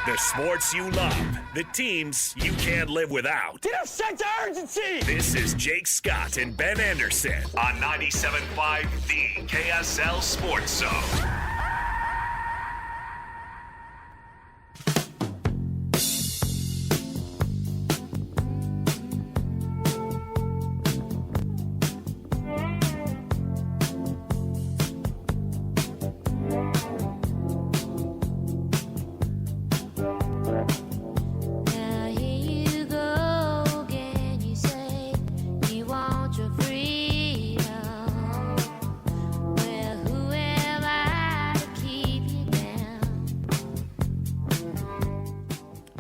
The sports you love, the teams you can't live without. Get a sense of urgency! This is Jake Scott and Ben Anderson on 97.5 The KSL Sports Zone.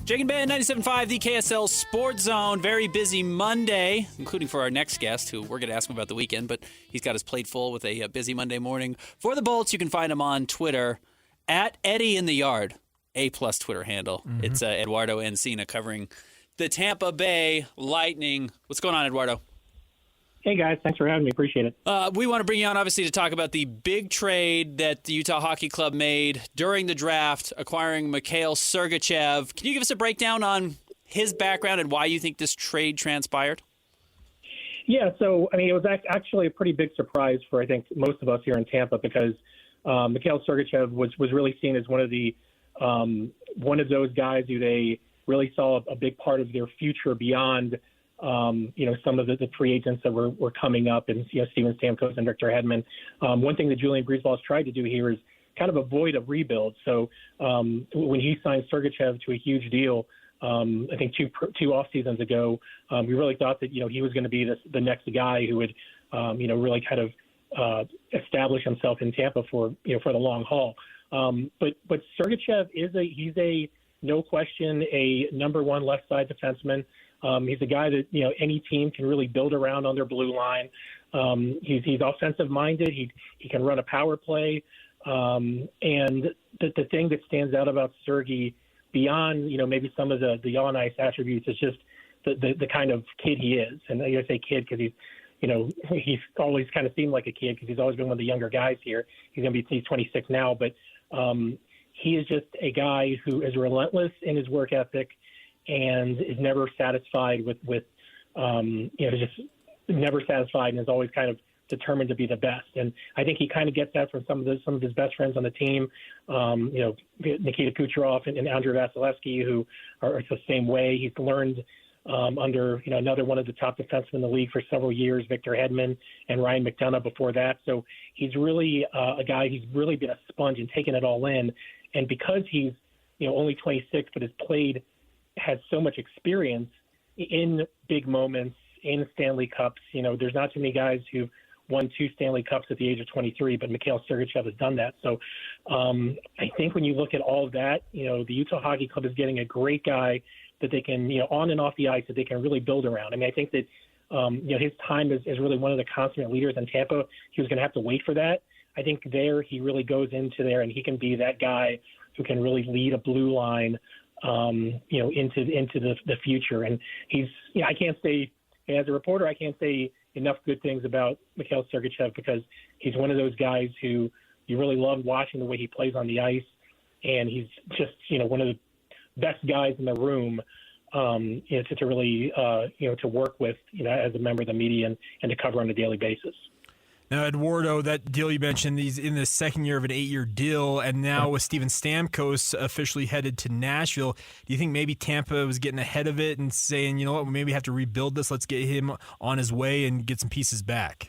Jake and Ben, 97.5, the KSL Sports Zone. Very busy Monday, including for our next guest, who we're going to ask him about the weekend, but he's got his plate full with a busy Monday morning. For the Bolts, you can find him on Twitter, at Eddie in the Yard, A+ Twitter handle. Mm-hmm. It's Eduardo Encina covering the Tampa Bay Lightning. What's going on, Eduardo? Hey, guys. Thanks for having me. Appreciate it. We want to bring you on, obviously, to talk about the big trade that the Utah Hockey Club made during the draft, acquiring Mikhail Sergachev. Can you give us a breakdown on his background and why you think this trade transpired? Yeah, so, it was actually a pretty big surprise for, I think, most of us here in Tampa because Mikhail Sergachev was really seen as one of those guys who they really saw a big part of their future beyond some of the free agents that were coming up, and Steven Stamkos and Victor Hedman. One thing that Julian Breezeball has tried to do here is kind of avoid a rebuild. So when he signed Sergachev to a huge deal, I think two off seasons ago, we really thought that he was going to be the next guy who would really kind of establish himself in Tampa for the long haul. But Sergachev he's a no question a number one left side defenseman. He's a guy that, any team can really build around on their blue line. He's offensive minded. He can run a power play. And the thing that stands out about Sergey beyond, maybe some of the on ice attributes is just the kind of kid he is. And I say kid because he's always kind of seemed like a kid because he's always been one of the younger guys here. He's 26 now, but he is just a guy who is relentless in his work ethic and is never satisfied with just never satisfied and is always kind of determined to be the best. And I think he kind of gets that from some of his best friends on the team, Nikita Kucherov and Andrei Vasilevsky, who are the same way. He's learned under another one of the top defensemen in the league for several years, Victor Hedman and Ryan McDonough before that. So he's really a guy who's really been a sponge and taken it all in. And because he's only 26 but has so much experience in big moments, in Stanley Cups. There's not too many guys who've won 2 Stanley Cups at the age of 23, but Mikhail Sergachev has done that. So I think when you look at all of that, the Utah Hockey Club is getting a great guy that they can, on and off the ice, that they can really build around. I think that, his time is really one of the consummate leaders in Tampa. He was going to have to wait for that. I think there he really goes into there and he can be that guy who can really lead a blue line into the future. And he's, I can't say, as a reporter, I can't say enough good things about Mikhail Sergachev because he's one of those guys who you really love watching the way he plays on the ice. And he's just, one of the best guys in the room, to really, to work with, as a member of the media and to cover on a daily basis. Now, Eduardo, that deal you mentioned, he's in the second year of an 8-year deal, and now with Steven Stamkos officially headed to Nashville, do you think maybe Tampa was getting ahead of it and saying, we maybe have to rebuild this, let's get him on his way and get some pieces back?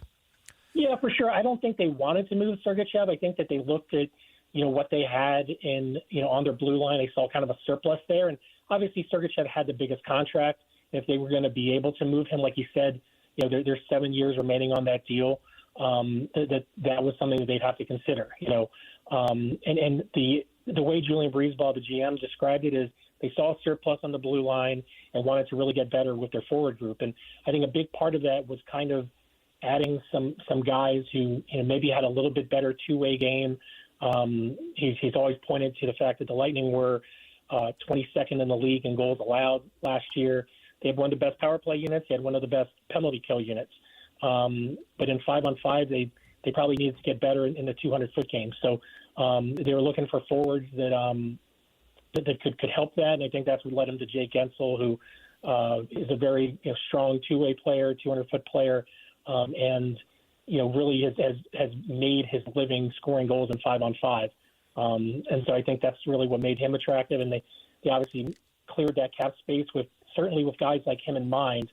Yeah, for sure. I don't think they wanted to move Sergachev. I think that they looked at, what they had in, on their blue line. They saw kind of a surplus there, and obviously Sergachev had the biggest contract. If they were going to be able to move him, like you said, there's 7 years remaining on that deal. That was something that they'd have to consider, and the way Julian Breezeball, the GM, described it is they saw a surplus on the blue line and wanted to really get better with their forward group. And I think a big part of that was kind of adding some guys who maybe had a little bit better two-way game. He's always pointed to the fact that the Lightning were 22nd in the league in goals allowed last year. They had one of the best power play units. They had one of the best penalty kill units. But in 5-on-5, they probably needed to get better in the 200-foot game. So they were looking for forwards that that could help that. And I think that's what led him to Jake Gensel, who is a very strong two-way player, 200-foot player, and really has made his living scoring goals in 5-on-5. And so I think that's really what made him attractive. And they obviously cleared that cap space certainly with guys like him in mind,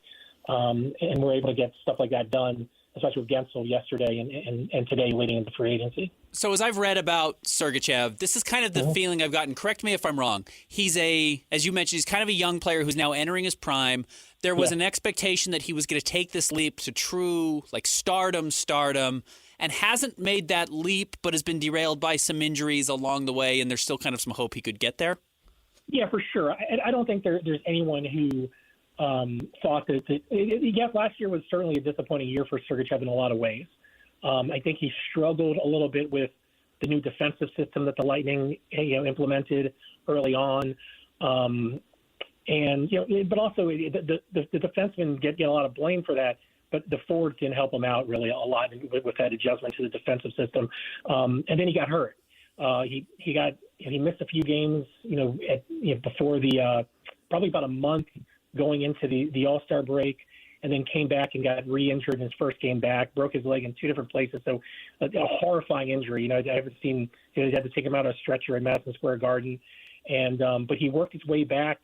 and were able to get stuff like that done, especially with Gensel yesterday and today leading into free agency. So as I've read about Sergachev, this is kind of the feeling I've gotten. Correct me if I'm wrong. He's as you mentioned, he's kind of a young player who's now entering his prime. There was an expectation that he was going to take this leap to true stardom, and hasn't made that leap, but has been derailed by some injuries along the way, and there's still kind of some hope he could get there. Yeah, for sure. I don't think there's anyone who thought that last year was certainly a disappointing year for Sergachev in a lot of ways. I think he struggled a little bit with the new defensive system that the Lightning implemented early on, but also the defensemen get a lot of blame for that. But the forwards didn't help him out really a lot with that adjustment to the defensive system, and then he got hurt. He missed a few games, before probably about a month going into the All-Star break, and then came back and got re-injured in his first game back, broke his leg in two different places. So a horrifying injury. I haven't seen, they had to take him out on a stretcher in Madison Square Garden. But he worked his way back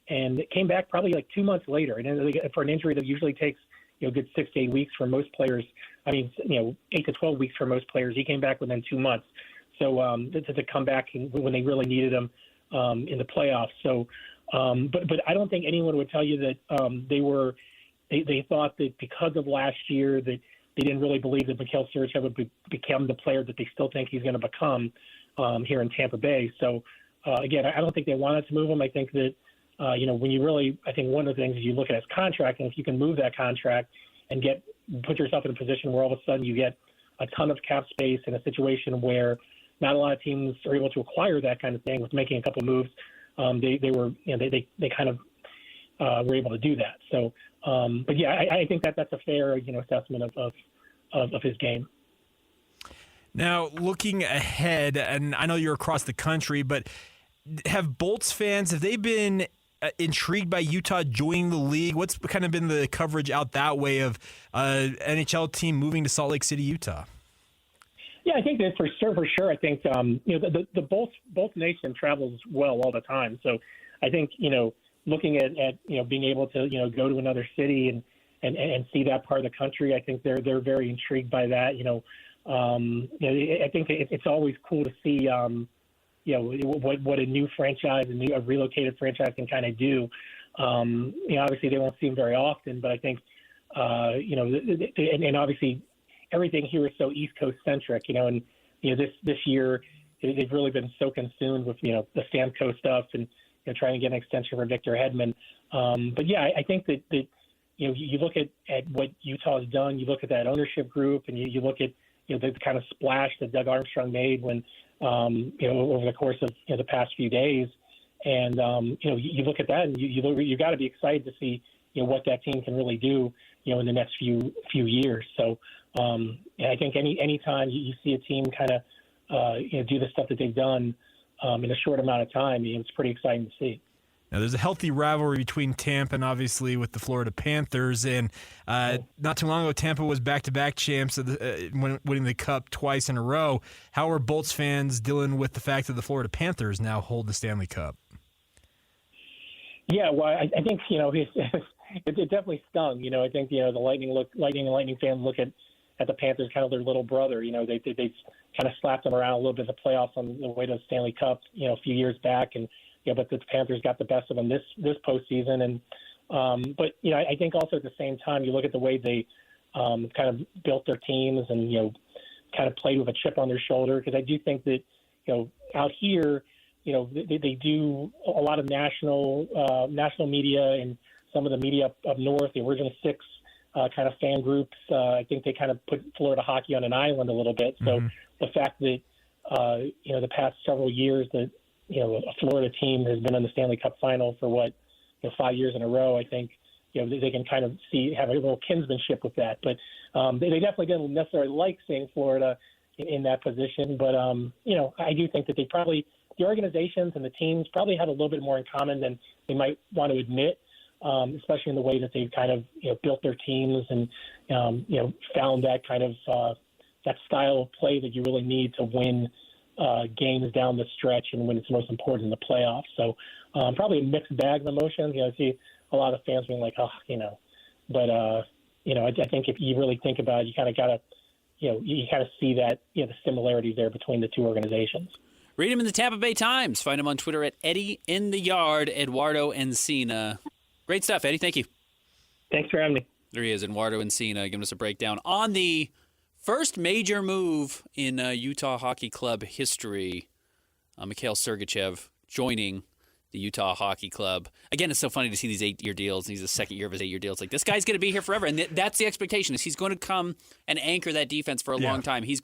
and came back probably 2 months later. And for an injury that usually takes, a good 6 to 8 weeks for most players, 8 to 12 weeks for most players, he came back within 2 months. So to come back when they really needed him in the playoffs. So, but I don't think anyone would tell you that they thought that because of last year that they didn't really believe that Mikhail Sergachev would become the player that they still think he's going to become here in Tampa Bay. So again, I don't think they wanted to move him. I think that when you really, I think one of the things is you look at his contract, and if you can move that contract and put yourself in a position where all of a sudden you get a ton of cap space in a situation where not a lot of teams are able to acquire that kind of thing with making a couple of moves. They kind of were able to do that. So, but yeah, I think that's a fair, assessment of his game. Now, looking ahead, and I know you're across the country, but have Bolts fans, have they been intrigued by Utah joining the league? What's kind of been the coverage out that way of NHL team moving to Salt Lake City, Utah? Yeah, I think that for sure. I think the Bolts Nation travels well all the time. So I think looking at being able to go to another city and see that part of the country, I think they're very intrigued by that. I think it's always cool to see what a new franchise, a relocated franchise can kind of do. Obviously they won't see them very often, but I think and obviously everything here is so East Coast centric, and this year they've really been so consumed with the Stamkos stuff and trying to get an extension for Victor Hedman. But yeah, I think that you look at what Utah has done, you look at that ownership group, and you look at the kind of splash that Doug Armstrong made when over the course of the past few days, and you look at that and you got to be excited to see what that team can really do in the next few years. So I think any time you see a team kind of do the stuff that they've done in a short amount of time, it's pretty exciting to see. Now, there's a healthy rivalry between Tampa and obviously with the Florida Panthers. And not too long ago, Tampa was back-to-back champs, winning the Cup twice in a row. How are Bolts fans dealing with the fact that the Florida Panthers now hold the Stanley Cup? Yeah, well, I think it definitely stung. I think the Lightning fans look at the Panthers kind of their little brother. They kind of slapped them around a little bit in the playoffs on the way to the Stanley Cup, a few years back, and but the Panthers got the best of them this postseason. And but I think also at the same time you look at the way they kind of built their teams and kind of played with a chip on their shoulder, because I do think that out here they do a lot of national media and some of the media up north, the Original Six kind of fan groups. I think they kind of put Florida hockey on an island a little bit. So the fact that the past several years that a Florida team has been in the Stanley Cup final for 5 years in a row, I think they can kind of have a little kinsmanship with that. But they definitely didn't necessarily like seeing Florida in that position. But I do think that they probably the organizations and the teams probably have a little bit more in common than they might want to admit, especially in the way that they've kind of built their teams and found that kind of that style of play that you really need to win games down the stretch and when it's most important in the playoffs. So probably a mixed bag of emotions. I see a lot of fans being like, but I think if you really think about it, you kind of got to, you kind of see that, the similarities there between the two organizations. Read him in the Tampa Bay Times. Find him on Twitter at Eddie in the Yard, Eduardo Encina. Great stuff, Eddie. Thank you. Thanks for having me. There he is, Eduardo Encina, giving us a breakdown on the first major move in Utah Hockey Club history. Mikhail Sergachev joining the Utah Hockey Club. Again, it's so funny to see these 8-year deals, and he's the second year of his 8-year deal. It's like, this guy's going to be here forever, and that's the expectation, is he's going to come and anchor that defense for a long time. He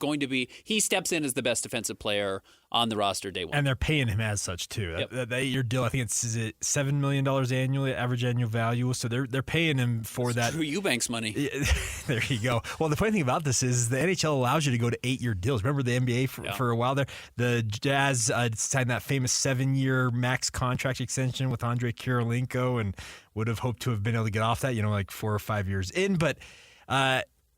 steps in as the best defensive player on the roster day one. And they're paying him as such, too. Yep. That 8-year deal, I think it's $7 million annually, average annual value, so they're paying him for that. True Eubanks money. There you go. Well, the funny thing about this is the NHL allows you to go to 8-year deals. Remember the NBA for a while there? The Jazz signed that famous 7-year max contract extension with Andrei Kirilenko and would have hoped to have been able to get off that, like 4 or 5 years in. But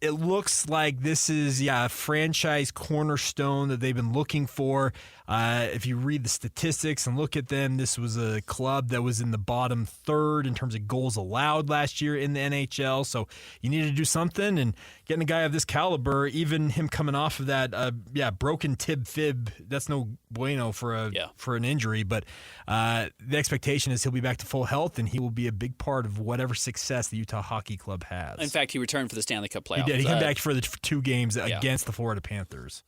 it looks like this is, a franchise cornerstone that they've been looking for. If you read the statistics and look at them, this was a club that was in the bottom third in terms of goals allowed last year in the NHL. So you needed to do something, and getting a guy of this caliber, even him coming off of that, broken fib, that's no bueno for an injury. But the expectation is he'll be back to full health, and he will be a big part of whatever success the Utah Hockey Club has. In fact, he returned for the Stanley Cup playoffs. He did. He came back for the 2 games against the Florida Panthers.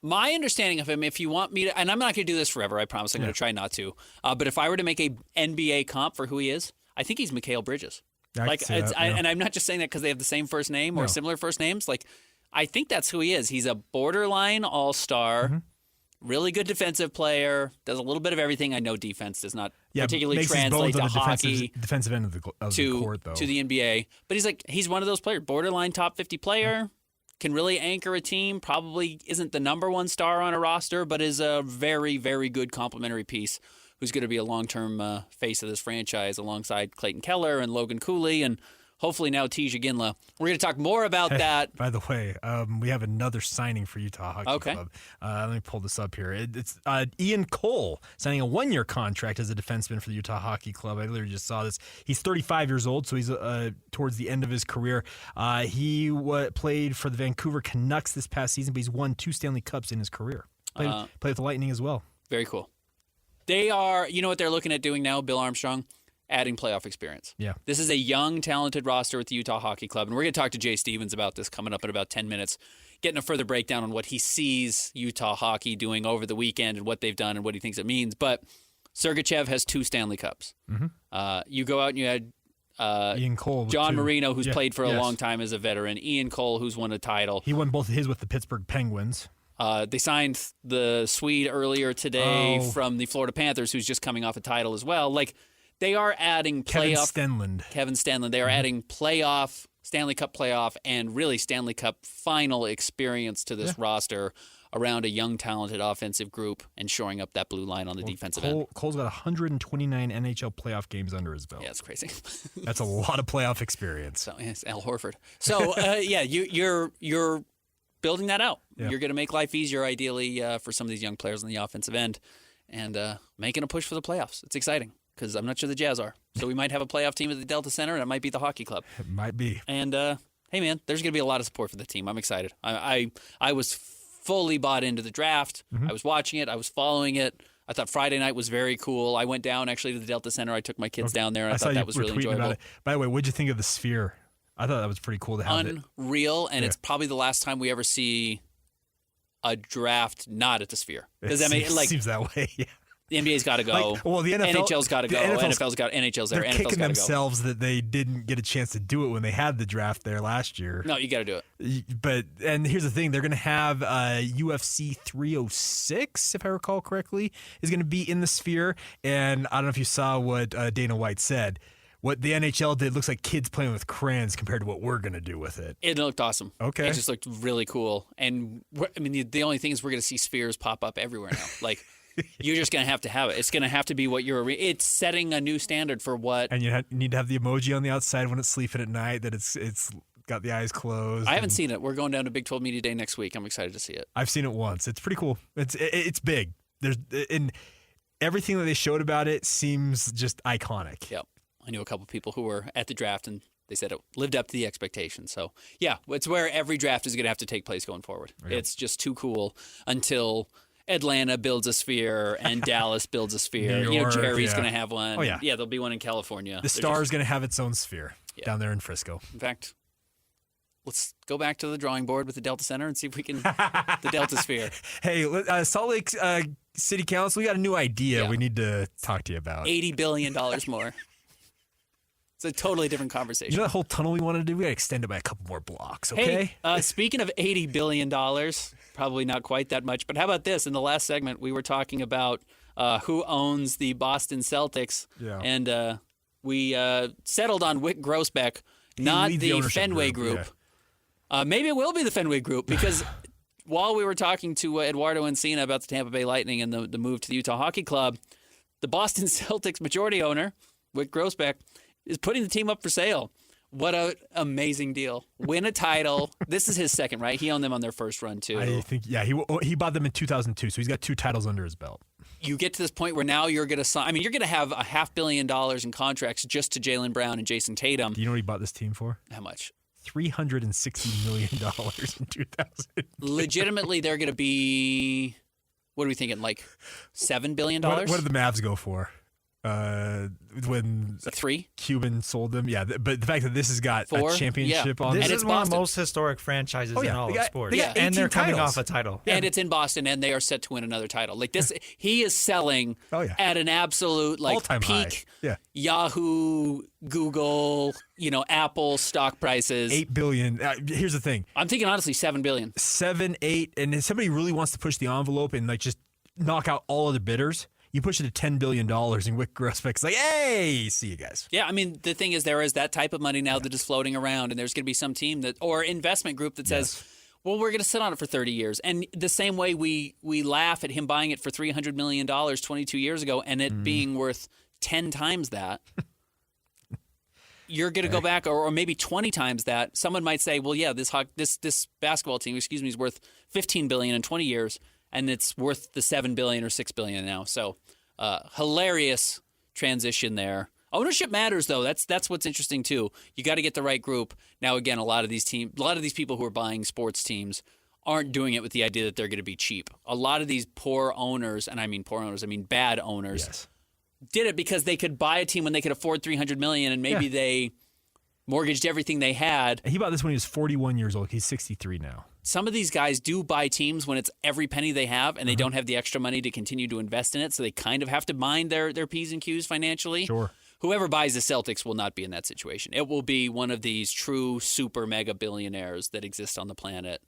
My understanding of him, if you want me to, and I'm not going to do this forever, I promise I'm going to try not to, but if I were to make a NBA comp for who he is, I think he's Mikhail Bridges. And I'm not just saying that because they have the same first name or similar first names. I think that's who he is. He's a borderline all-star, really good defensive player, does a little bit of everything. I know defense does not particularly translate to hockey. Defensive end of the court, though. To the NBA. But he's one of those players, borderline top 50 player, can really anchor a team, probably isn't the number one star on a roster, but is a very, very good complementary piece who's going to be a long-term face of this franchise alongside Clayton Keller and Logan Cooley and hopefully now Tej Ginla. We're going to talk more about that. By the way, we have another signing for Utah Hockey Club. Let me pull this up here. It's Ian Cole signing a 1-year contract as a defenseman for the Utah Hockey Club. I literally just saw this. He's 35 years old, so he's towards the end of his career. He played for the Vancouver Canucks this past season, but he's won 2 Stanley Cups in his career. Played with the Lightning as well. Very cool. They are, what they're looking at doing now, Bill Armstrong? Adding playoff experience. Yeah. This is a young, talented roster with the Utah Hockey Club, and we're going to talk to Jay Stevens about this coming up in about 10 minutes, getting a further breakdown on what he sees Utah hockey doing over the weekend and what they've done and what he thinks it means. But Sergachev has 2 Stanley Cups. You go out and you had Ian Cole, John Marino, who's played for a long time as a veteran, Ian Cole, who's won a title. He won both of his with the Pittsburgh Penguins. They signed the Swede earlier today from the Florida Panthers, who's just coming off a title as well. They are adding playoff. Kevin Stenlund. They are adding playoff, Stanley Cup playoff, and really Stanley Cup final experience to this roster around a young, talented offensive group and shoring up that blue line on the defensive end. Cole's got 129 NHL playoff games under his belt. Yeah, it's crazy. That's a lot of playoff experience. So it's Al Horford. So you're building that out. Yeah. You're going to make life easier, ideally, for some of these young players on the offensive end, and making a push for the playoffs. It's exciting. Because I'm not sure the Jazz are. So we might have a playoff team at the Delta Center, and it might be the hockey club. It might be. And, hey, man, there's going to be a lot of support for the team. I'm excited. I was fully bought into the draft. I was watching it. I was following it. I thought Friday night was very cool. I went down, actually, to the Delta Center. I took my kids down there, and I thought that was really enjoyable. By the way, what'd you think of the Sphere? I thought that was pretty cool to have it. Unreal, and it's probably the last time we ever see a draft not at the Sphere. It seems that way, yeah. The NBA's got to go. The NHL's got to go. NHL's there. They're kicking themselves that they didn't get a chance to do it when they had the draft there last year. No, you got to do it. And here's the thing: they're going to have UFC 306, if I recall correctly, is going to be in the Sphere. And I don't know if you saw what Dana White said. What the NHL did looks like kids playing with crayons compared to what we're going to do with it. It looked awesome. Okay. It just looked really cool. And the only thing is we're going to see spheres pop up everywhere now. you're just going to have it. It's going to have to be what it's setting a new standard for what. And you need to have the emoji on the outside when it's sleeping at night that it's got the eyes closed. I haven't seen it. We're going down to Big 12 Media Day next week. I'm excited to see it. I've seen it once. It's pretty cool. It's big. And everything that they showed about it seems just iconic. Yep. I knew a couple people who were at the draft, and they said it lived up to the expectations. So, yeah, it's where every draft is going to have to take place going forward. Okay. It's just too cool until Atlanta builds a sphere and Dallas builds a sphere. New York, Jerry's going to have one. Oh, yeah. Yeah, there'll be one in California. The Star's going to have its own sphere down there in Frisco. In fact, let's go back to the drawing board with the Delta Center and see if we can the Delta Sphere. Hey, Salt Lake City Council, we got a new idea we need to talk to you about. $80 billion more. It's a totally different conversation. You know that whole tunnel we want to do? We got to extend it by a couple more blocks, okay? Hey, speaking of $80 billion, probably not quite that much, but how about this? In the last segment, we were talking about who owns the Boston Celtics, and we settled on Wick Grossbeck, not the Fenway Group. Yeah. Maybe it will be the Fenway Group, because while we were talking to Eduardo Encina about the Tampa Bay Lightning and the move to the Utah Hockey Club, the Boston Celtics majority owner, Wick Grossbeck, is putting the team up for sale. What an amazing deal. Win a title. This is his second, right? He owned them on their first run, too. I think, he bought them in 2002, so he's got 2 titles under his belt. You get to this point where now you're going to sign. I mean, you're going to have $500 million in contracts just to Jaylen Brown and Jason Tatum. Do you know what he bought this team for? How much? $360 million in 2000. Legitimately, they're going to be, what are we thinking, like $7 billion? What did the Mavs go for? When 3 Cuban sold them, but the fact that this has got 4, a championship on this and is it's one Boston. of the most historic franchises in all of sports, they got and they're 18 coming titles. off a title, and it's in Boston, and they are set to win another title. Like this, he is selling at an absolute all-time peak. High. Yahoo, Google, Apple stock prices. $8 billion. Here's the thing. I'm thinking honestly, $7 billion. 7, 8, and if somebody really wants to push the envelope and just knock out all of the bidders, you push it to $10 billion, and Wick Grossbeck's like, hey, see you guys. Yeah, I mean, the thing is, there is that type of money now that is floating around, and there's going to be some team or investment group that says, well, we're going to sit on it for 30 years. And the same way we laugh at him buying it for $300 million 22 years ago and it being worth 10 times that, you're going to go back, or maybe 20 times that. Someone might say, well, yeah, this basketball team, is worth $15 billion in 20 years. And it's worth the $7 billion or $6 billion now. So, hilarious transition there. Ownership matters, though. That's what's interesting too. You got to get the right group. Now, again, a lot of these people who are buying sports teams aren't doing it with the idea that they're going to be cheap. A lot of these poor owners, and I mean poor owners, I mean bad owners, did it because they could buy a team when they could afford $300 million, and maybe they mortgaged everything they had. He bought this when he was 41 years old. He's 63 now. Some of these guys do buy teams when it's every penny they have, and they don't have the extra money to continue to invest in it, so they kind of have to mind their P's and Q's financially. Sure. Whoever buys the Celtics will not be in that situation. It will be one of these true super mega billionaires that exist on the planet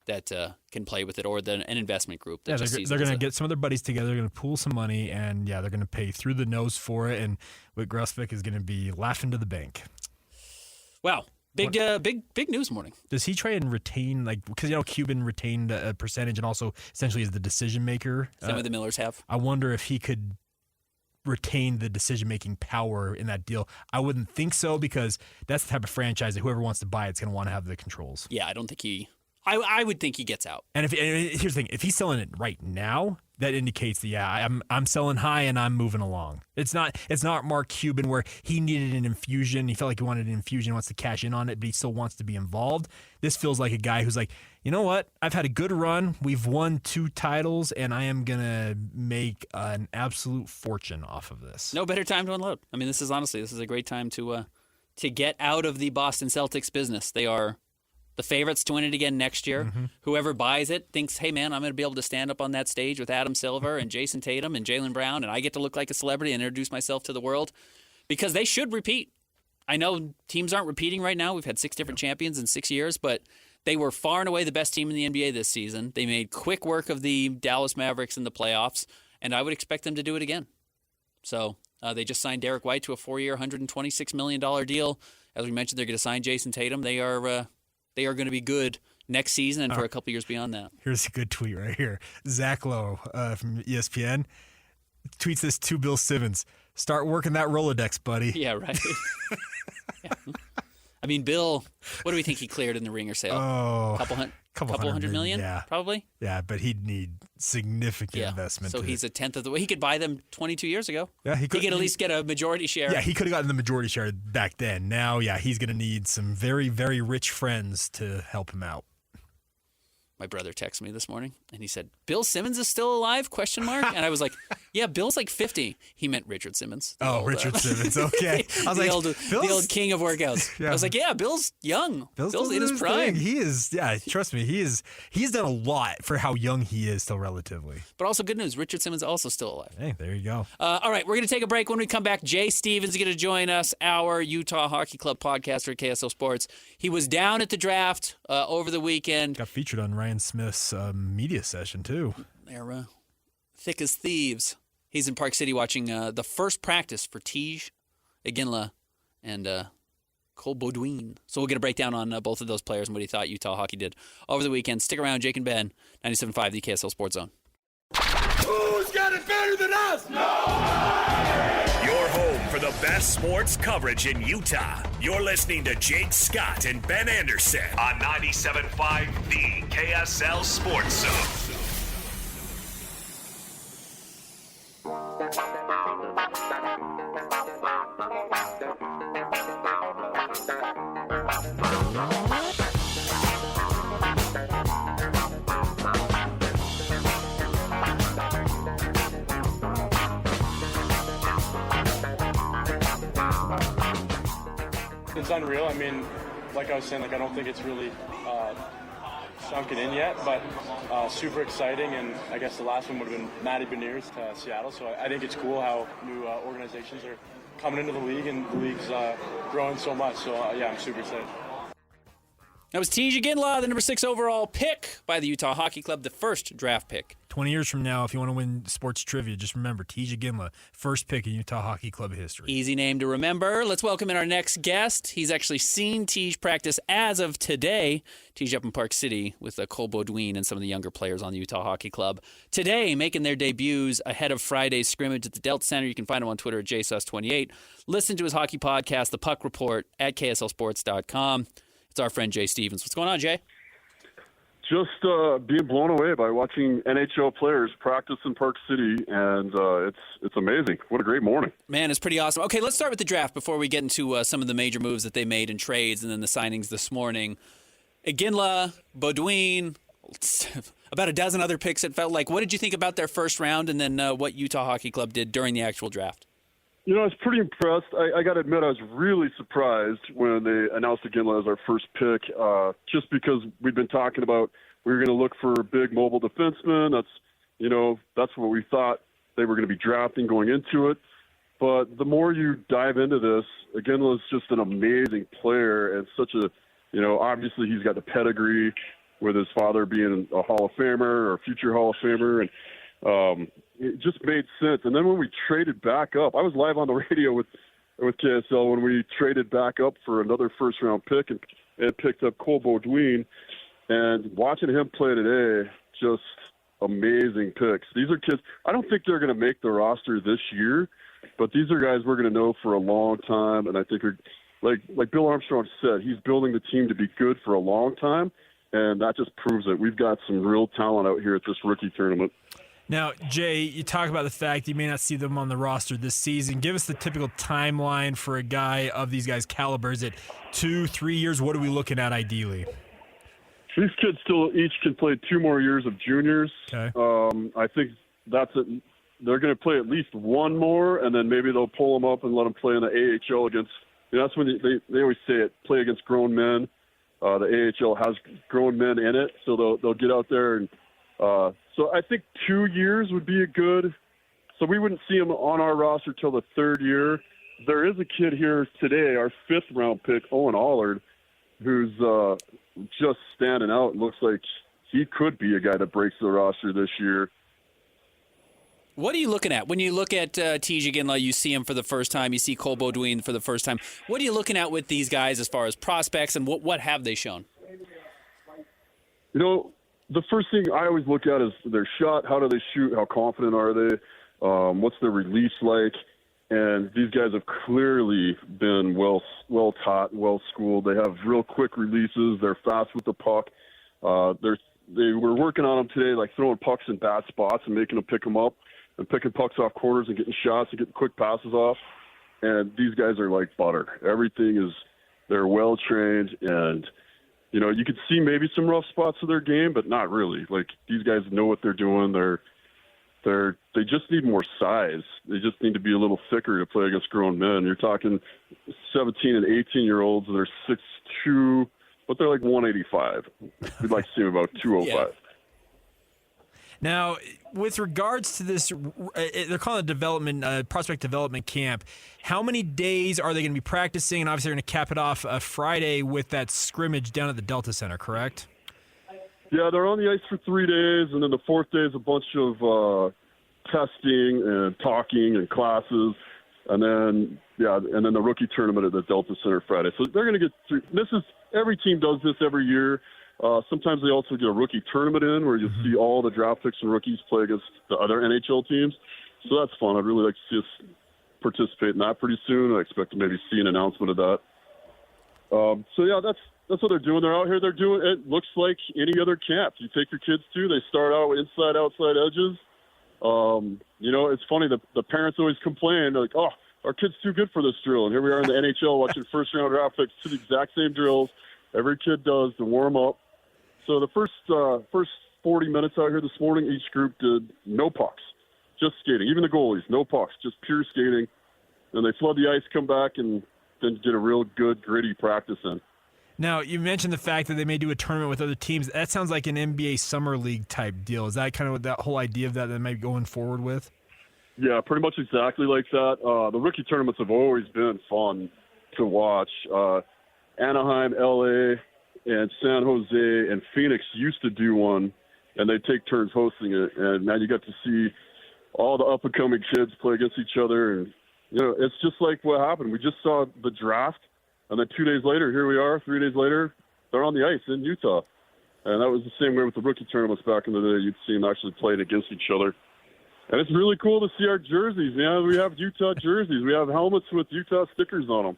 that can play with it, or an investment group. That they're going to get some of their buddies together, they're going to pool some money, and they're going to pay through the nose for it, and Wick Grossbeck is going to be laughing to the bank. Wow. Big news morning. Does he try and retain, because Cuban retained a percentage and also essentially is the decision maker? Some of the Millers have. I wonder if he could retain the decision making power in that deal. I wouldn't think so, because that's the type of franchise that whoever wants to buy it's going to want to have the controls. Yeah, I don't think he. I would think he gets out. And here's the thing: if he's selling it right now, that indicates that I'm selling high and I'm moving along. It's not Mark Cuban where he needed an infusion. He felt like he wanted an infusion, wants to cash in on it, but he still wants to be involved. This feels like a guy who's like, you know what? I've had a good run. We've won 2 titles, and I am gonna make an absolute fortune off of this. No better time to unload. I mean, this is a great time to get out of the Boston Celtics business. They are the favorites to win it again next year. Mm-hmm. Whoever buys it thinks, hey, man, I'm going to be able to stand up on that stage with Adam Silver and Jason Tatum and Jaylen Brown, and I get to look like a celebrity and introduce myself to the world, because they should repeat. I know teams aren't repeating right now. We've had 6 different champions in 6 years, but they were far and away the best team in the NBA this season. They made quick work of the Dallas Mavericks in the playoffs, and I would expect them to do it again. So they just signed Derek White to a 4-year, $126 million deal. As we mentioned, they're going to sign Jason Tatum. They are going to be good next season and for a couple years beyond that. Here's a good tweet right here. Zach Lowe from ESPN tweets this to Bill Simmons. Start working that Rolodex, buddy. Yeah, right. Yeah. I mean, Bill, what do we think he cleared in the Ringer sale? Oh, couple hundred million, yeah. Probably? Yeah, but he'd need significant investment. So he's a tenth of the way. He could buy them 22 years ago. Yeah, he could at least get a majority share. Yeah, he could have gotten the majority share back then. Now, yeah, he's going to need some very, very rich friends to help him out. My brother texted me this morning, and he said, Bill Simmons is still alive, ? And I was like, yeah, Bill's like 50. He meant Richard Simmons. Richard Simmons, okay. I was the old king of workouts. Yeah. I was like, yeah, Bill's young. Bill's in his prime. He is, yeah, trust me, he's done a lot for how young he is still relatively. But also good news, Richard Simmons also still alive. Hey, there you go. All right, we're going to take a break. When we come back, Jay Stevens is going to join us, our Utah Hockey Club podcaster at KSL Sports. He was down at the draft over the weekend. Got featured on Ryan Smith's media session, too. They're thick as thieves. He's in Park City watching the first practice for Tige, Iginla, and Cole Baudouin. So we'll get a breakdown on both of those players and what he thought Utah hockey did over the weekend. Stick around, Jake and Ben, 97.5, the KSL Sports Zone. Who's got it better than us? Nobody! Your home for the best sports coverage in Utah. You're listening to Jake Scott and Ben Anderson on 97.5, the KSL Sports Zone. It's unreal. I mean, like I was saying, I don't think it's really sunken in yet, but super exciting. And I guess the last one would have been Matty Beniers to Seattle. So I think it's cool how new organizations are coming into the league, and the league's growing so much. So yeah, I'm super excited. That was Tige Iginla, the number 6 overall pick by the Utah Hockey Club, the first draft pick. 20 years from now, if you want to win sports trivia, just remember Tige Iginla, first pick in Utah Hockey Club history. Easy name to remember. Let's welcome in our next guest. He's actually seen Tige practice as of today. Tige up in Park City with Cole Baudouin and some of the younger players on the Utah Hockey Club. Today, making their debuts ahead of Friday's scrimmage at the Delta Center. You can find him on Twitter at JSUS28. Listen to his hockey podcast, The Puck Report, at KSLSports.com. It's our friend Jay Stevens. What's going on, Jay? Just being blown away by watching NHL players practice in Park City, and it's amazing. What a great morning. Man, it's pretty awesome. Okay, let's start with the draft before we get into some of the major moves that they made in trades and then the signings this morning. Iginla, Baudouin, about a dozen other picks, it felt like. What did you think about their first round and then what Utah Hockey Club did during the actual draft? You know, I was pretty impressed. I got to admit, I was really surprised when they announced Iginla as our first pick, just because we've been talking about we were going to look for big mobile defensemen. That's what we thought they were going to be drafting going into it. But the more you dive into this, Iginla is just an amazing player and such a, obviously he's got the pedigree with his father being a Hall of Famer or a future Hall of Famer, and it just made sense. And then when we traded back up, I was live on the radio with KSL when we traded back up for another first-round pick and picked up Cole Baudouin. And watching him play today, just amazing picks. These are kids. I don't think they're going to make the roster this year, but these are guys we're going to know for a long time. And I think, like Bill Armstrong said, he's building the team to be good for a long time, and that just proves it. We've got some real talent out here at this rookie tournament. Now, Jay, you talk about the fact you may not see them on the roster this season. Give us the typical timeline for a guy of these guys' caliber. Is it 2-3 years? What are we looking at ideally? These kids still each can play 2 more years of juniors. Okay. I think that's it. They're going to play at least 1 more, and then maybe they'll pull them up and let them play in the AHL against. That's when they always say it. Play against grown men. The AHL has grown men in it, so they'll get out there and. So I think 2 years would be a good. So we wouldn't see him on our roster till the 3rd year. There is a kid here today, our 5th round pick, Owen Allard, who's just standing out. Looks like he could be a guy that breaks the roster this year. What are you looking at? When you look at Tige Iginla, you see him for the first time. You see Cole Baudouin for the first time. What are you looking at with these guys as far as prospects, and what have they shown? The first thing I always look at is their shot. How do they shoot? How confident are they? What's their release like? And these guys have clearly been well taught and well schooled. They have real quick releases. They're fast with the puck. They were working on them today, like throwing pucks in bad spots and making them pick them up and picking pucks off corners and getting shots and getting quick passes off. And these guys are like butter. They're well trained, and you could see maybe some rough spots of their game, but not really. Like, these guys know what they're doing. They just need more size. They just need to be a little thicker to play against grown men. You're talking 17 and 18-year-olds, and they're 6'2", but they're like 185. We'd like to see them about 205. Yeah. Now, with regards to this, they're calling it prospect development camp. How many days are they going to be practicing? And obviously, they're going to cap it off Friday with that scrimmage down at the Delta Center, correct? Yeah, they're on the ice for 3 days, and then the fourth day is a bunch of testing and talking and classes, and then the rookie tournament at the Delta Center Friday. So they're going to get through. Every team does this every year. Sometimes they also get a rookie tournament in where you see all the draft picks and rookies play against the other NHL teams. So that's fun. I'd really like to see us participate in that pretty soon. I expect to maybe see an announcement of that. That's what they're doing. They're out here. They're doing it. Looks like any other camp you take your kids to. They start out with inside, outside edges. It's funny. The parents always complain. They're like, "Oh, our kid's too good for this drill." And here we are in the NHL watching first-round draft picks to the exact same drills every kid does to warm up. So the first 40 minutes out here this morning, each group did no pucks, just skating. Even the goalies, no pucks, just pure skating. Then they flood the ice, come back, and then get a real good, gritty practice in. Now, you mentioned the fact that they may do a tournament with other teams. That sounds like an NBA Summer League type deal. Is that kind of what that whole idea of that they might be going forward with? Yeah, pretty much exactly like that. The rookie tournaments have always been fun to watch. Anaheim, LA, and San Jose and Phoenix used to do one, and they'd take turns hosting it. And now you got to see all the up-and-coming kids play against each other. And, it's just like what happened. We just saw the draft, and then 2 days later, here we are, 3 days later, they're on the ice in Utah. And that was the same way with the rookie tournaments back in the day. You'd see them actually playing against each other. And it's really cool to see our jerseys. We have Utah jerseys. We have helmets with Utah stickers on them.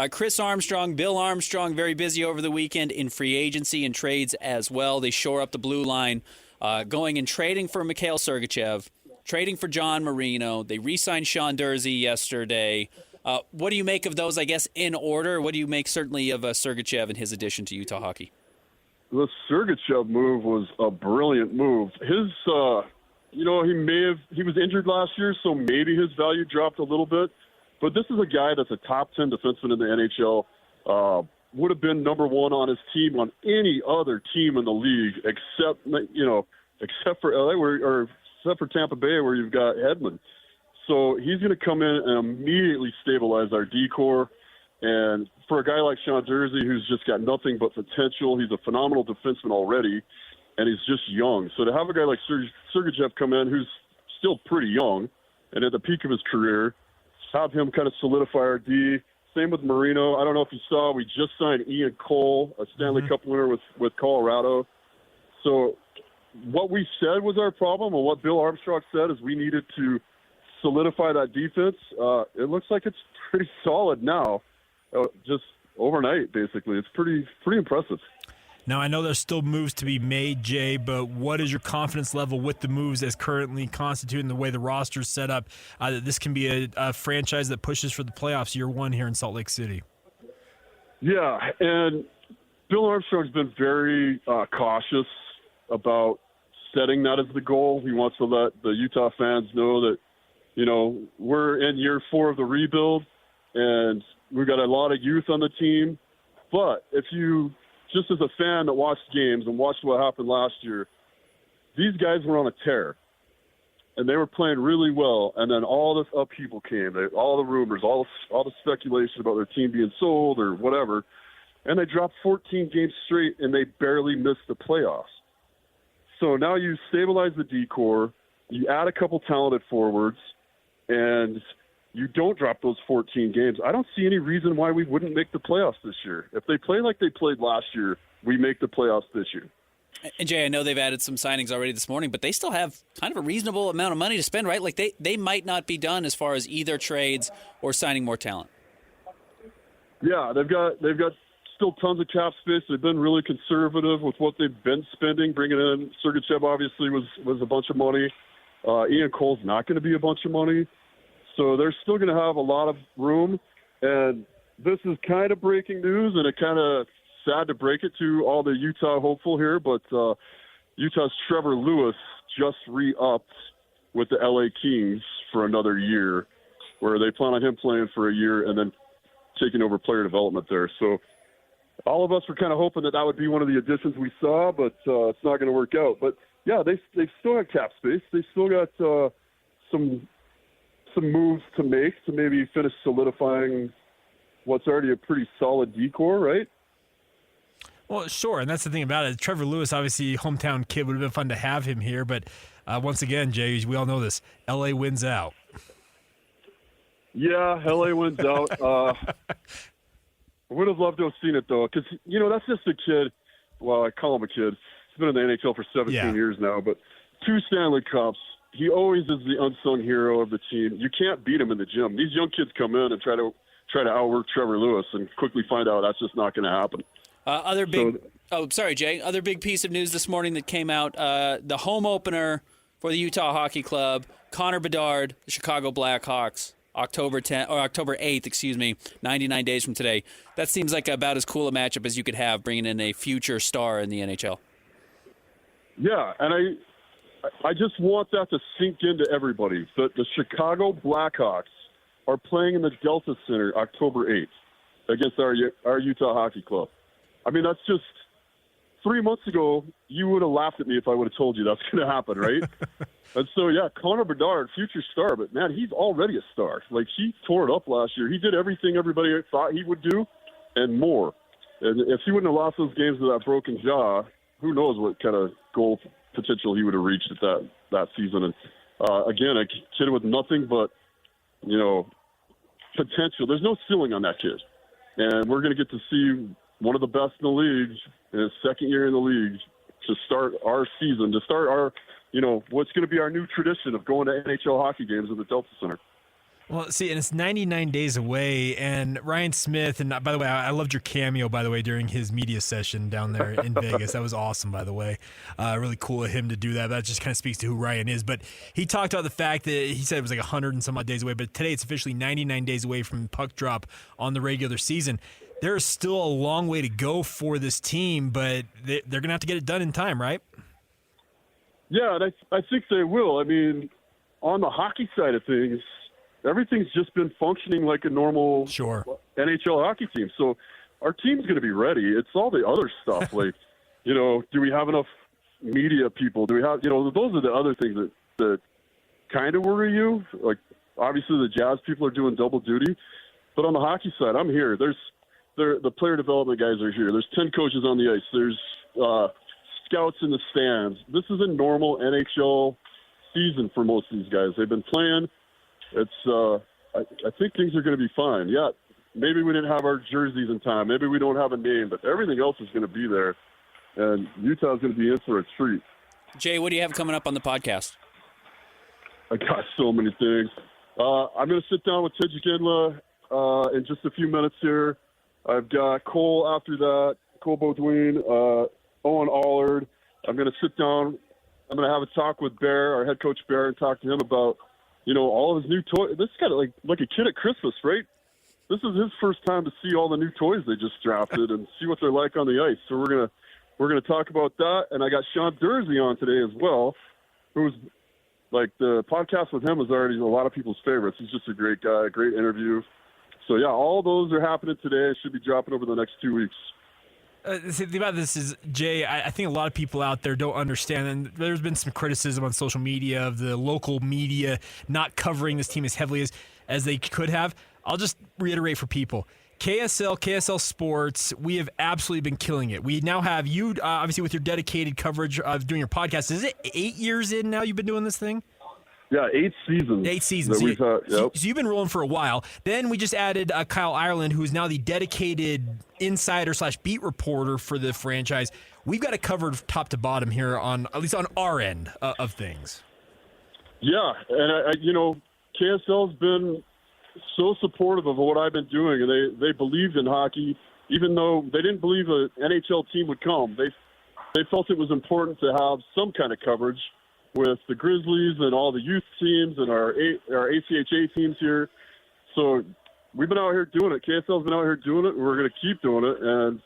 Chris Armstrong, Bill Armstrong, very busy over the weekend in free agency and trades as well. They shore up the blue line, going and trading for Mikhail Sergachev, trading for John Marino. They re-signed Sean Durzi yesterday. What do you make of those, I guess, in order? What do you make certainly of Sergachev and his addition to Utah hockey? The Sergachev move was a brilliant move. He was injured last year, so maybe his value dropped a little bit. But this is a guy that's a top 10 defenseman in the NHL. Would have been number one on his team on any other team in the league, except for LA except for Tampa Bay, where you've got Hedman. So he's going to come in and immediately stabilize our D-core. And for a guy like Sean Durzi, who's just got nothing but potential, he's a phenomenal defenseman already, and he's just young. So to have a guy like Sergachev come in, who's still pretty young and at the peak of his career, have him kind of solidify our D. Same with Marino. I don't know if you saw, we just signed Ian Cole, a Stanley Cup winner with Colorado. So what we said was our problem, and what Bill Armstrong said is we needed to solidify that defense. It looks like it's pretty solid now, just overnight, basically. It's pretty impressive. Now, I know there's still moves to be made, Jay, but what is your confidence level with the moves as currently constituted and the way the roster is set up, that this can be a franchise that pushes for the playoffs year one here in Salt Lake City? Yeah, and Bill Armstrong's been very cautious about setting that as the goal. He wants to let the Utah fans know that, we're in year 4 of the rebuild, and we've got a lot of youth on the team. But if you just as a fan that watched games and watched what happened last year, these guys were on a tear, and they were playing really well. And then all this upheaval came, all the rumors, all the speculation about their team being sold or whatever, and they dropped 14 games straight, and they barely missed the playoffs. So now you stabilize the D-core, you add a couple talented forwards, and you don't drop those 14 games. I don't see any reason why we wouldn't make the playoffs this year. If they play like they played last year, we make the playoffs this year. And Jay, I know they've added some signings already this morning, but they still have kind of a reasonable amount of money to spend, right? Like they might not be done as far as either trades or signing more talent. Yeah, they've got still tons of cap space. They've been really conservative with what they've been spending. Bringing in Sergachev obviously was a bunch of money. Ian Cole's not going to be a bunch of money. So they're still going to have a lot of room. And this is kind of breaking news, and it kind of sad to break it to all the Utah hopeful here, but Utah's Trevor Lewis just re-upped with the LA Kings for another year, where they plan on him playing for a year and then taking over player development there. So all of us were kind of hoping that would be one of the additions we saw, but it's not going to work out. But yeah, they still have cap space. They still got some moves to make to maybe finish solidifying what's already a pretty solid decor, right? Well, sure, and that's the thing about it. Trevor Lewis, obviously, hometown kid, would have been fun to have him here, but once again, Jay, we all know this. LA wins out. Yeah, LA wins out. I would have loved to have seen it, though, because, that's just a kid. Well, I call him a kid. He's been in the NHL for 17 years now, but 2 Stanley Cups. He always is the unsung hero of the team. You can't beat him in the gym. These young kids come in and try to outwork Trevor Lewis and quickly find out that's just not going to happen. Sorry, Jay. Other big piece of news this morning that came out, the home opener for the Utah Hockey Club, Connor Bedard, the Chicago Blackhawks, October 8th, 99 days from today. That seems like about as cool a matchup as you could have, bringing in a future star in the NHL. Yeah, and I just want that to sink into everybody. The Chicago Blackhawks are playing in the Delta Center October 8th against our Utah Hockey Club. I mean, that's just 3 months ago, you would have laughed at me if I would have told you that's going to happen, right? And so, yeah, Connor Bedard, future star, but, man, he's already a star. Like, he tore it up last year. He did everything everybody thought he would do and more. And if he wouldn't have lost those games with that broken jaw, who knows what kind of goal potential he would have reached at that season. And, again, a kid with nothing but, potential. There's no ceiling on that kid. And we're going to get to see one of the best in the league in his second year in the league to start our season, to start our, what's going to be our new tradition of going to NHL hockey games in the Delta Center. Well, see, and it's 99 days away, and Ryan Smith, and by the way, I loved your cameo, by the way, during his media session down there in Vegas. That was awesome, by the way. Really cool of him to do that. That just kind of speaks to who Ryan is. But he talked about the fact that he said it was like 100 and some odd days away, but today it's officially 99 days away from puck drop on the regular season. There is still a long way to go for this team, but they're going to have to get it done in time, right? Yeah, and I think they will. I mean, on the hockey side of things, everything's just been functioning like a normal NHL hockey team. So our team's going to be ready. It's all the other stuff. Like, do we have enough media people? Do we have, those are the other things that kind of worry you. Like, obviously the Jazz people are doing double duty. But on the hockey side, I'm here. The player development guys are here. There's 10 coaches on the ice. There's scouts in the stands. This is a normal NHL season for most of these guys. They've been playing. It's I think things are going to be fine. Yeah, maybe we didn't have our jerseys in time. Maybe we don't have a name, but everything else is going to be there. And Utah's going to be in for a treat. Jay, what do you have coming up on the podcast? I got so many things. I'm going to sit down with Ted Ginla in just a few minutes here. I've got Cole after that, Cole Beaudoin, Owen Allard. I'm going to sit down. I'm going to have a talk with Bear, our head coach Bear, and talk to him about, all of his new toys. This is kind of like a kid at Christmas, right? This is his first time to see all the new toys they just drafted and see what they're like on the ice. So we're gonna talk about that. And I got Sean Dursey on today as well, who's like the podcast with him is already a lot of people's favorites. He's just a great guy, great interview. So yeah, all those are happening today. It should be dropping over the next 2 weeks. The thing about this is, Jay, I think a lot of people out there don't understand, and there's been some criticism on social media of the local media not covering this team as heavily as they could have. I'll just reiterate for people. KSL Sports, we have absolutely been killing it. We now have you, obviously, with your dedicated coverage of doing your podcast. Is it 8 years in now you've been doing this thing? Yeah, 8 seasons. 8 seasons. So you've been rolling for a while. Then we just added Kyle Ireland, who is now the dedicated insider / beat reporter for the franchise. we've got it covered top to bottom here on at least on our end of things. Yeah, and KSL's been so supportive of what I've been doing, and they believed in hockey, even though they didn't believe an NHL team would come. They felt it was important to have some kind of coverage with the Grizzlies and all the youth teams and our ACHA teams here. So we've been out here doing it. KSL's been out here doing it, and we're going to keep doing it. And,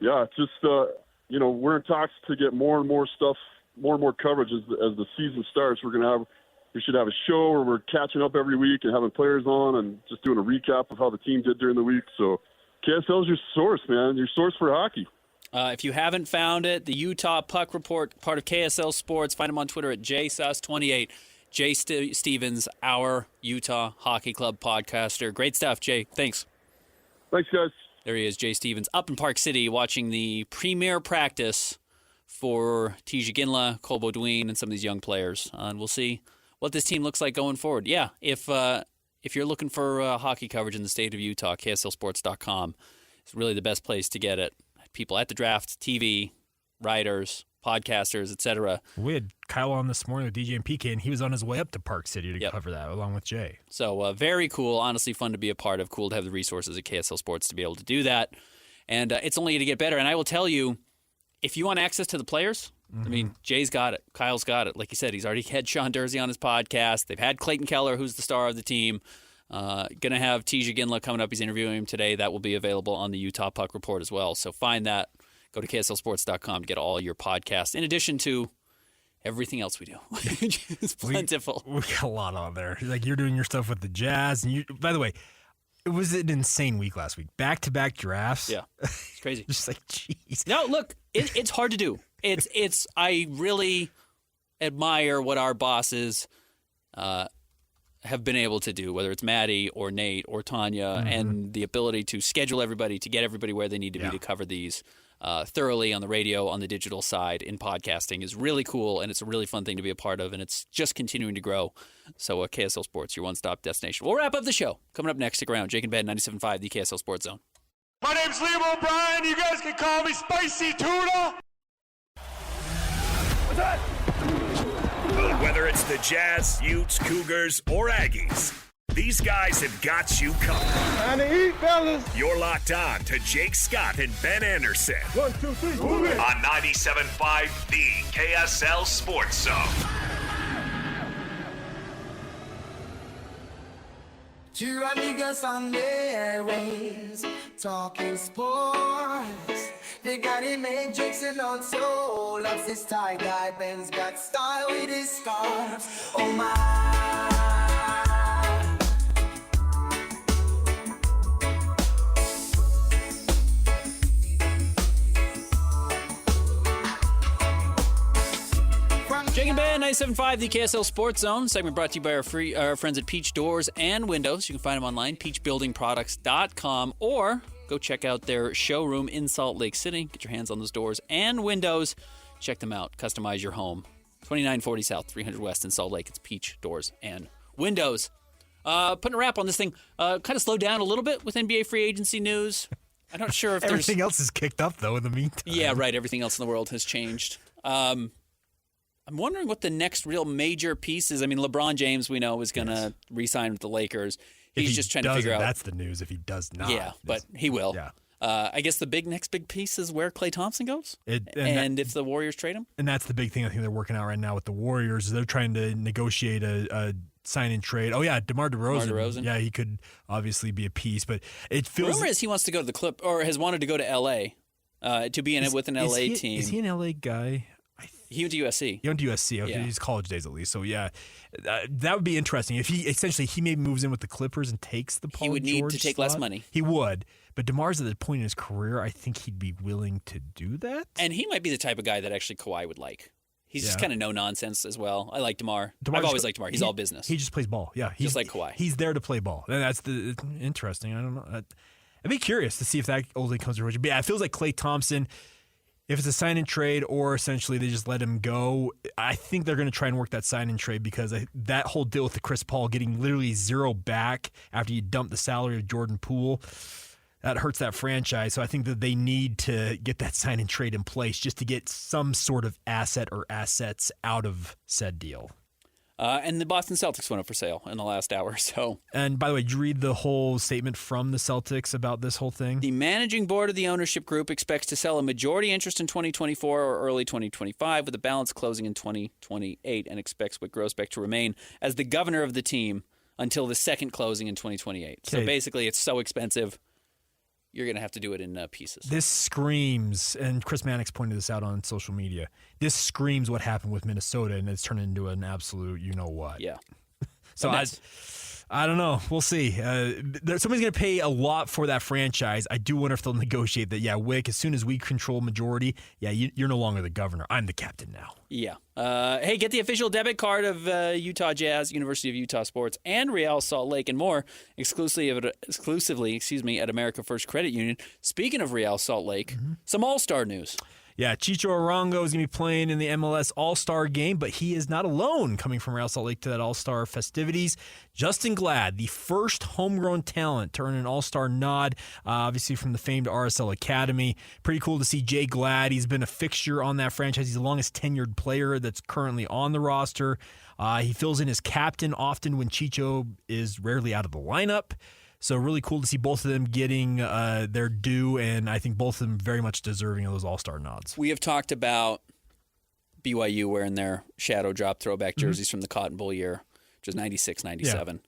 yeah, it's just, we're in talks to get more and more stuff, more and more coverage as the season starts. We should have a show where we're catching up every week and having players on and just doing a recap of how the team did during the week. So KSL's your source, man, your source for hockey. If you haven't found it, the Utah Puck Report, part of KSL Sports, find him on Twitter at JSUS28. Jay Stevens, our Utah Hockey Club podcaster. Great stuff, Jay. Thanks. Thanks, guys. There he is, Jay Stevens, up in Park City watching the premier practice for Tija Ginla, Cole Baudouin, and some of these young players. And we'll see what this team looks like going forward. Yeah, if you're looking for hockey coverage in the state of Utah, KSLSports.com is really the best place to get it. People at the draft, TV, writers, podcasters, etc. We had Kyle on this morning with DJ and PK, and he was on his way up to Park City to cover that along with Jay. So very cool. Honestly, fun to be a part of. Cool to have the resources at KSL Sports to be able to do that. And it's only going to get better. And I will tell you, if you want access to the players, I mean, Jay's got it. Kyle's got it. Like you said, he's already had Sean Dursey on his podcast. They've had Clayton Keller, who's the star of the team. Going to have Tija Ginla coming up. He's interviewing him today. That will be available on the Utah Puck Report as well. So find that. Go to KSLSports.com to get all your podcasts, in addition to everything else we do. It's plentiful. We got a lot on there. Like, you're doing your stuff with the Jazz. And by the way, it was an insane week last week. Back-to-back drafts. Yeah, it's crazy. Just like, jeez. No, look, it's hard to do. It's. I really admire what our bosses have been able to do, whether it's Maddie or Nate or Tanya, and the ability to schedule everybody, to get everybody where they need to be to cover these thoroughly on the radio, on the digital side, in podcasting is really cool, and it's a really fun thing to be a part of, and it's just continuing to grow. So KSL Sports, your one-stop destination. We'll wrap up the show. Coming up next, stick around. Jake and Ben, 97.5, the KSL Sports Zone. My name's Liam O'Brien. You guys can call me Spicy Tuna. What's that? Whether it's the Jazz, Utes, Cougars, or Aggies, these guys have got you covered. Time to eat, fellas. You're locked on to Jake Scott and Ben Anderson. 1, 2, 3, move it. On 97.5, the KSL Sports Zone. Two amigos on the airwaves, talking sports. They got him Matrix and on soul. Loves his tie-dye, Ben's got style with his scarf. Oh my. Jake and Ben, 97.5, the KSL Sports Zone. Segment brought to you by our friends at Peach Doors and Windows. You can find them online, peachbuildingproducts.com, or go check out their showroom in Salt Lake City. Get your hands on those doors and windows. Check them out. Customize your home. 2940 South, 300 West in Salt Lake. It's Peach Doors and Windows. Putting a wrap on this thing. Kind of slowed down a little bit with NBA free agency news. I'm not sure if everything else is kicked up, though, in the meantime. Yeah, right. Everything else in the world has changed. I'm wondering what the next real major piece is. I mean, LeBron James, we know, is going to re-sign with the Lakers. He's just trying to figure out. That's the news if he does not. Yeah, but he will. Yeah. I guess the next big piece is where Klay Thompson goes, and if the Warriors trade him. And that's the big thing I think they're working out right now with the Warriors. They're trying to negotiate a sign-in trade. Oh, yeah, DeMar DeRozan. Yeah, he could obviously be a piece, but it feels. Rumor is he wants to go to the Clip, or has wanted to go to L.A. To be in it with an L.A. team. Is he an L.A. guy? He went to USC. He went to USC. Okay, he's college days at least. So yeah, that would be interesting if he maybe moves in with the Clippers and takes the Paul George. He would need to take less money. He would, but DeMar's at the point in his career, I think he'd be willing to do that. And he might be the type of guy that actually Kawhi would like. He's just kind of no nonsense as well. I like DeMar. I've always liked DeMar. He's all business. He just plays ball. Yeah, just like Kawhi. He's there to play ball, and that's interesting. I don't know. I'd be curious to see if that ultimately comes to fruition. But yeah, it feels like Klay Thompson. If it's a sign-in trade or essentially they just let him go, I think they're going to try and work that sign-in trade because that whole deal with the Chris Paul getting literally zero back after you dump the salary of Jordan Poole, that hurts that franchise. So I think that they need to get that sign and trade in place just to get some sort of asset or assets out of said deal. And the Boston Celtics went up for sale in the last hour or so. And by the way, did you read the whole statement from the Celtics about this whole thing? The managing board of the ownership group expects to sell a majority interest in 2024 or early 2025, with the balance closing in 2028, and expects Wyc Grousbeck to remain as the governor of the team until the second closing in 2028. Okay. So basically, it's so expensive, you're going to have to do it in pieces. This screams, and Chris Mannix pointed this out on social media, this screams what happened with Minnesota, and it's turned into an absolute you-know-what. Yeah. So I don't know. We'll see. Somebody's going to pay a lot for that franchise. I do wonder if they'll negotiate that. Yeah, Wyc, as soon as we control majority, you're no longer the governor. I'm the captain now. Yeah. Hey, get the official debit card of Utah Jazz, University of Utah Sports, and Real Salt Lake, and more exclusively at America First Credit Union. Speaking of Real Salt Lake, some All-Star news. Yeah, Chicho Arango is going to be playing in the MLS All-Star game, but he is not alone coming from Real Salt Lake to that All-Star festivities. Justin Glad, the first homegrown talent to earn an All-Star nod, obviously from the famed RSL Academy. Pretty cool to see Jay Glad. He's been a fixture on that franchise. He's the longest tenured player that's currently on the roster. He fills in as captain often when Chicho is rarely out of the lineup. So really cool to see both of them getting their due, and I think both of them very much deserving of those All-Star nods. We have talked about BYU wearing their shadow drop throwback jerseys from the Cotton Bowl year, which was 96, 97.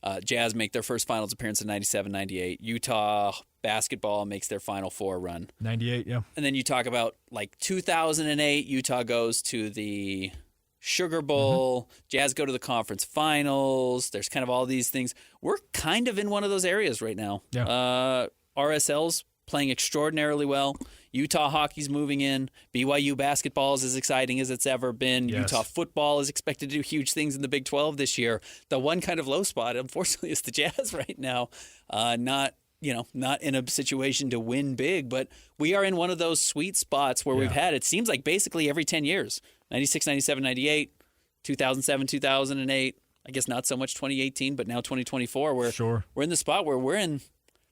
Yeah. Jazz make their first finals appearance in 97, 98. Utah basketball makes their Final Four run. 98, yeah. And then you talk about, 2008, Utah goes to the Sugar Bowl, Jazz go to the conference finals. There's kind of all these things. We're kind of in one of those areas right now. Yeah. RSL's playing extraordinarily well. Utah hockey's moving in. BYU basketball is as exciting as it's ever been. Yes. Utah football is expected to do huge things in the Big 12 this year. The one kind of low spot, unfortunately, is the Jazz right now. Not in a situation to win big, but we are in one of those sweet spots where we've had, it seems like basically every 10 years. 96, 97, 98, 2007, 2008. I guess not so much 2018, but now 2024. We're in the spot where we're in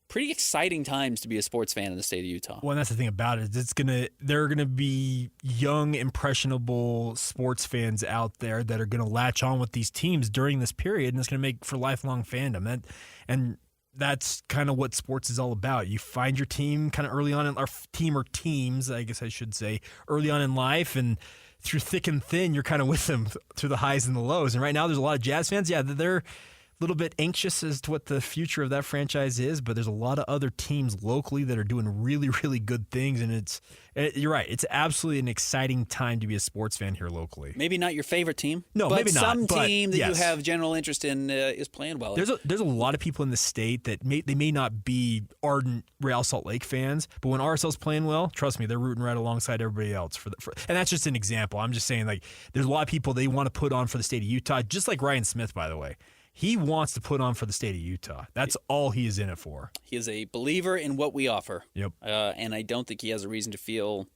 pretty exciting times to be a sports fan in the state of Utah. Well, and that's the thing about it. There are gonna be young, impressionable sports fans out there that are gonna latch on with these teams during this period, and it's gonna make for lifelong fandom. And that's kind of what sports is all about. You find your team kind of early on, or team or teams, I guess I should say, early on in life, and through thick and thin, you're kind of with them through the highs and the lows. And right now, there's a lot of Jazz fans. Yeah, they're a little bit anxious as to what the future of that franchise is, but there's a lot of other teams locally that are doing really, really good things. And you're right. It's absolutely an exciting time to be a sports fan here locally. Maybe not your favorite team. No, but maybe not. Some team that you have general interest in is playing well. There's a lot of people in the state that may not be ardent Real Salt Lake fans, but when RSL's playing well, trust me, they're rooting right alongside everybody else. And that's just an example. I'm just saying, there's a lot of people they want to put on for the state of Utah, just like Ryan Smith, by the way. He wants to put on for the state of Utah. That's all he is in it for. He is a believer in what we offer. Yep. And I don't think he has a reason to feel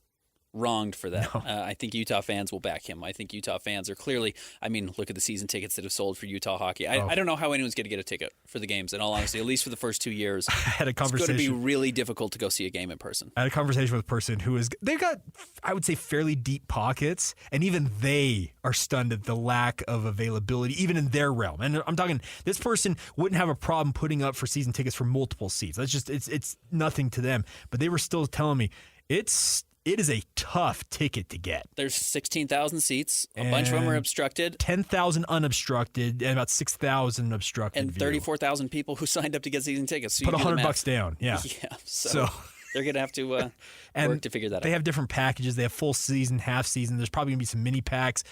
wronged for that. No. I think Utah fans will back him. I think Utah fans are clearly, look at the season tickets that have sold for Utah hockey. I don't know how anyone's going to get a ticket for the games, in all honesty, at least for the first 2 years. I had a conversation. It's going to be really difficult to go see a game in person. I had a conversation with a person they've got, I would say, fairly deep pockets, and even they are stunned at the lack of availability, even in their realm. And I'm talking, this person wouldn't have a problem putting up for season tickets for multiple seats. That's just, it's nothing to them. But they were still telling me, it is a tough ticket to get. There's 16,000 seats. A bunch of them are obstructed. 10,000 unobstructed and about 6,000 obstructed. And 34,000 people who signed up to get season tickets. So put $100 down. Yeah. Yeah. So they're going to have to work to figure that out. They have different packages. They have full season, half season. There's probably going to be some mini packs.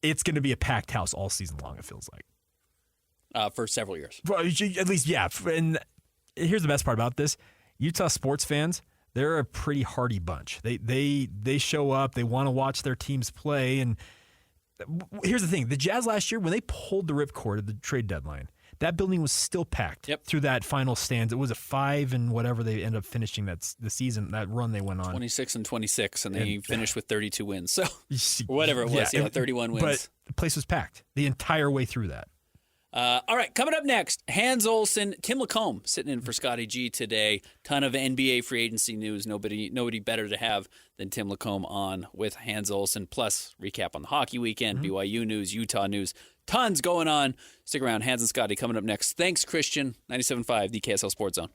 It's going to be a packed house all season long, it feels like. For several years. Well, at least, yeah. And here's the best part about this. Utah sports fans, they're a pretty hardy bunch. They show up. They want to watch their teams play. And here's the thing. The Jazz last year, when they pulled the ripcord at the trade deadline, that building was still packed through that final stand. It was a 5 and whatever they ended up finishing the season, that run they went on. 26 and 26, and they finished with 32 wins. So whatever it was, 31 wins. But the place was packed the entire way through that. All right, coming up next, Hans Olsen, Tim Lacombe sitting in for Scotty G today. Ton of NBA free agency news. Nobody better to have than Tim Lacombe on with Hans Olsen. Plus, recap on the hockey weekend, BYU news, Utah news. Tons going on. Stick around. Hans and Scotty coming up next. Thanks, Christian. 97.5, the KSL Sports Zone.